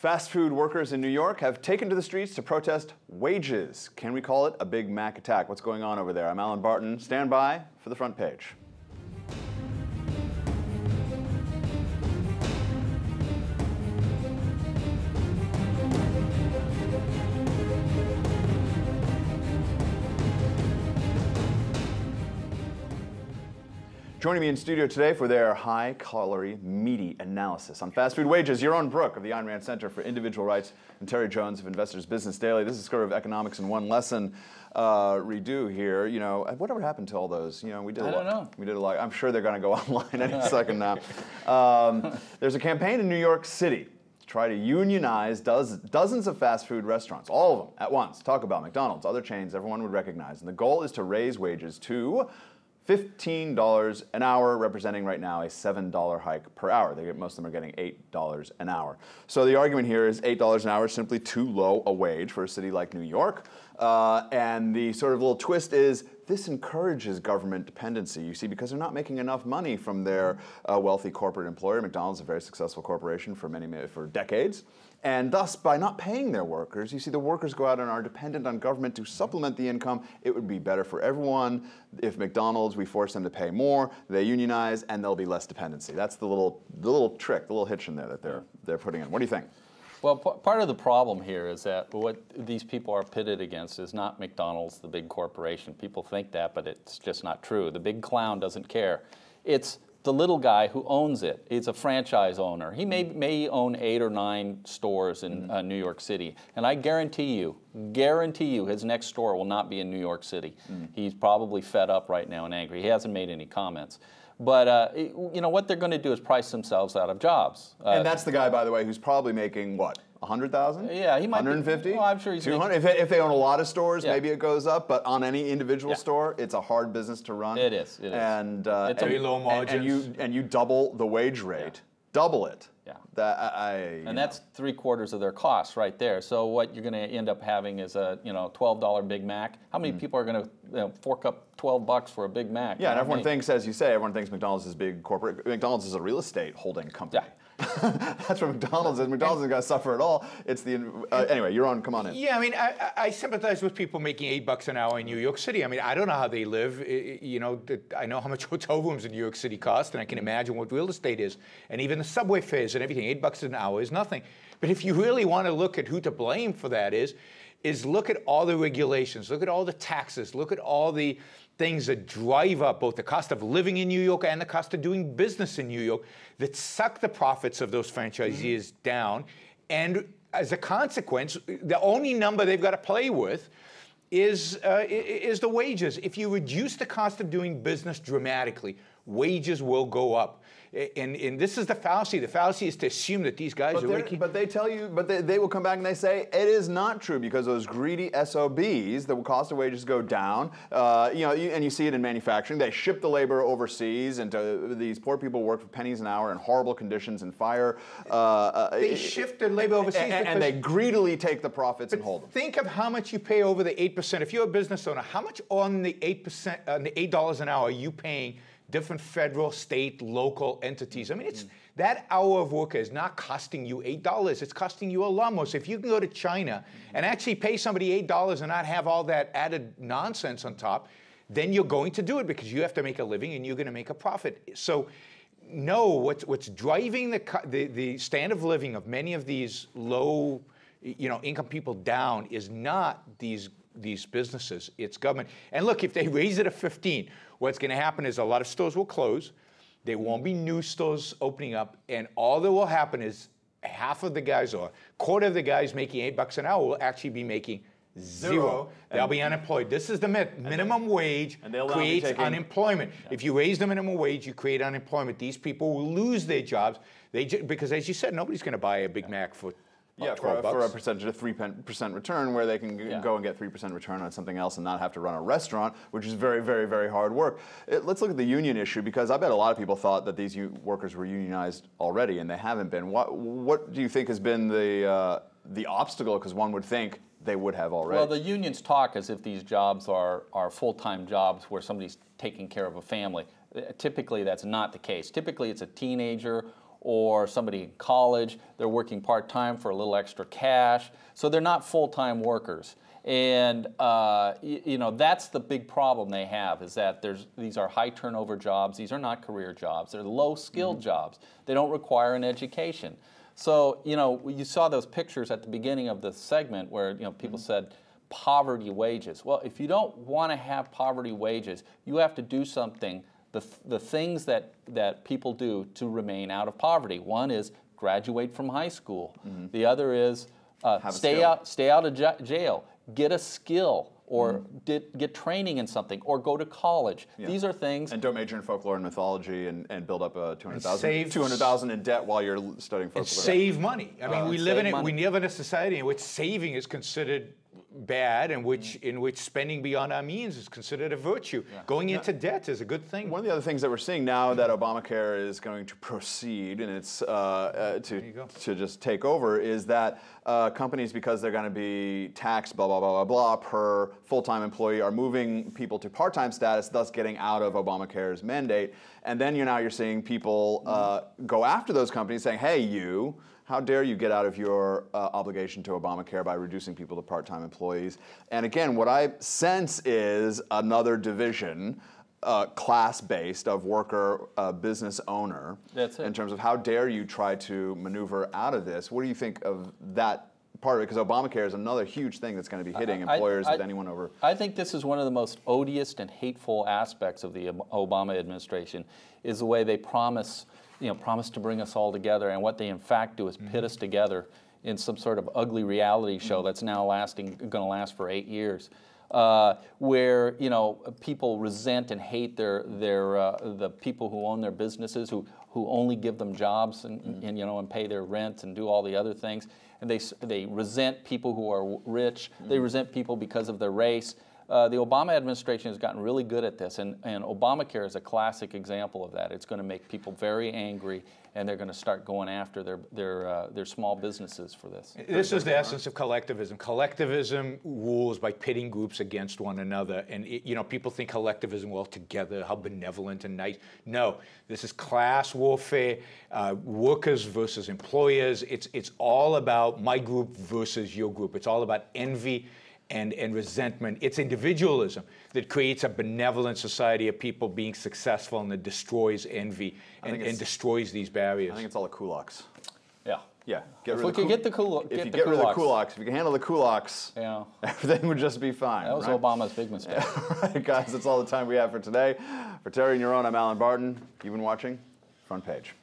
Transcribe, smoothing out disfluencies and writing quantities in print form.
Fast food workers in New York have taken to the streets to protest wages. Can we call it a Big Mac attack? What's going on over there? I'm Allen Barton. Stand by for the front page. Joining me in studio today for their high-calorie, meaty analysis on fast food wages, Yaron Brook of the Ayn Rand Center for Individual Rights and Terry Jones of Investors Business Daily. This is sort of economics in one lesson redo here. You know, whatever happened to all those? You know, we did a lot. I don't know. We did a lot. I'm sure they're going to go online any second now. There's a campaign in New York City to try to unionize dozens of fast food restaurants, all of them at once. Talk about McDonald's, other chains everyone would recognize. And the goal is to raise wages to $15 an hour, representing right now a $7 hike per hour. Most of them are getting $8 an hour. So the argument here is $8 an hour is simply too low a wage for a city like New York. And the sort of little twist is this encourages government dependency, you see, because they're not making enough money from their wealthy corporate employer. McDonald's is a very successful corporation for decades. And thus, by not paying their workers, you see the workers go out and are dependent on government to supplement the income. It would be better for everyone if McDonald's, we force them to pay more, they unionize, and there'll be less dependency. That's the little trick, the little hitch in there that they're putting in. What do you think? Well, part of the problem here is that what these people are pitted against is not McDonald's, the big corporation. People think that, but it's just not true. The big clown doesn't care. It's the little guy who owns it. He's a franchise owner. He may own 8 or 9 stores in New York City. And I guarantee you, his next store will not be in New York City. He's probably fed up right now and angry. He hasn't made any comments. But you know what they're going to do is price themselves out of jobs. And that's the guy, by the way, who's probably making what? 100,000? Yeah, he might 150? Well, I'm sure he's 200. If they own a lot of stores, maybe it goes up. But on any individual store, it's a hard business to run. It is. And it's very low margins. And you double the wage rate, double it. Yeah. That's ¾ of their costs right there. So what you're going to end up having is a $12 Big Mac. How many people are going to fork up $12 for a Big Mac? Yeah, and everyone thinks, as you say, everyone thinks McDonald's is big corporate. McDonald's is a real estate holding company. Yeah. That's what McDonald's is. McDonald's isn't going to suffer at all. It's the anyway. Yaron, come on in. Yeah, I mean, I sympathize with people making $8 an hour in New York City. I mean, I don't know how they live. I know how much hotel rooms in New York City cost, and I can imagine what real estate is, and even the subway fares and everything. $8 an hour is nothing. But if you really want to look at who to blame for that is look at all the regulations, look at all the taxes, look at all the things that drive up both the cost of living in New York and the cost of doing business in New York that suck the profits of those franchisees down. And as a consequence, the only number they've got to play with is the wages. If you reduce the cost of doing business dramatically, wages will go up. And this is the fallacy. The fallacy is to assume that these guys are making... But they tell you, they will come back and they say, it is not true because those greedy SOBs, the cost of wages go down. And you see it in manufacturing. They ship the labor overseas, and these poor people work for pennies an hour in horrible conditions and fire. They shift their labor overseas. And they greedily take the profits and hold them. Think of how much you pay over the 8%. If you're a business owner, how much on the 8%, on the $8 an hour are you paying different federal, state, local entities? I mean, that hour of work is not costing you $8. It's costing you a lot more. So if you can go to China and actually pay somebody $8 and not have all that added nonsense on top, then you're going to do it because you have to make a living and you're going to make a profit. So no, what's driving the standard of living of many of these low income people down is not these businesses, it's government. And look, if they raise it to 15, what's going to happen is a lot of stores will close. There won't be new stores opening up, and all that will happen is half of the guys or a quarter of the guys making $8 an hour will actually be making zero. They'll be unemployed. This is the myth. Minimum wage creates unemployment. Yeah. If you raise the minimum wage, you create unemployment. These people will lose their jobs because, as you said, nobody's going to buy a Big Mac for for a percentage of 3% return, where they can go and get 3% return on something else and not have to run a restaurant, which is very, very, very hard work. Let's look at the union issue, because I bet a lot of people thought that these workers were unionized already, and they haven't been. What do you think has been the obstacle? Because one would think they would have already. Well, the unions talk as if these jobs are full-time jobs where somebody's taking care of a family. Typically, that's not the case. Typically, it's a teenager or somebody in college. They're working part-time for a little extra cash. So they're not full-time workers. And you know, that's the big problem they have, is that these are high turnover jobs. These are not career jobs. They're low skilled jobs. They don't require an education. So, you know, you saw those pictures at the beginning of the segment where, you know, people said poverty wages. Well, if you don't want to have poverty wages, you have to do something, the things that people do to remain out of poverty. One is graduate from high school. The other is stay out of jail. Get a skill, or get training in something, or go to college. Yeah. These are things. And don't major in folklore and mythology and build up a $200,000 in debt while you're studying folklore. And save money. I mean, we live in a society in which saving is considered bad, and in which spending beyond our means is considered a virtue. Yeah. Going into debt is a good thing. One of the other things that we're seeing now that Obamacare is going to proceed and it's to just take over is that companies, because they're going to be taxed blah blah blah blah blah per full-time employee, are moving people to part-time status, thus getting out of Obamacare's mandate. And then you're seeing people go after those companies, saying, "Hey, how dare you get out of your obligation to Obamacare by reducing people to part-time employees?" And again, what I sense is another division, class-based, of worker, business owner. That's it. In terms of how dare you try to maneuver out of this. What do you think of that part of it? Because Obamacare is another huge thing that's going to be hitting employers with anyone over. I think this is one of the most odious and hateful aspects of the Obama administration, is the way they promise to bring us all together, and what they in fact do is pit us together in some sort of ugly reality show that's now going to last for 8 years, where people resent and hate the people who own their businesses, who only give them jobs and pay their rent and do all the other things, and they resent people who are rich. They resent people because of their race. The Obama administration has gotten really good at this, and Obamacare is a classic example of that. It's going to make people very angry, and they're going to start going after their small businesses for this. This is the essence of collectivism. Collectivism rules by pitting groups against one another, and people think collectivism, well, together, how benevolent and nice. No, this is class warfare, workers versus employers. It's all about my group versus your group. It's all about envy and resentment. It's individualism that creates a benevolent society of people being successful, and that destroys envy and destroys these barriers. I think it's all the kulaks. Yeah. Yeah. If we could get the kulaks. If you get rid of the kulaks, if you can handle the kulaks, everything would just be fine. That was Obama's big mistake. All right, guys, that's all the time we have for today. For Terry and Yaron, I'm Allen Barton. You've been watching Front Page.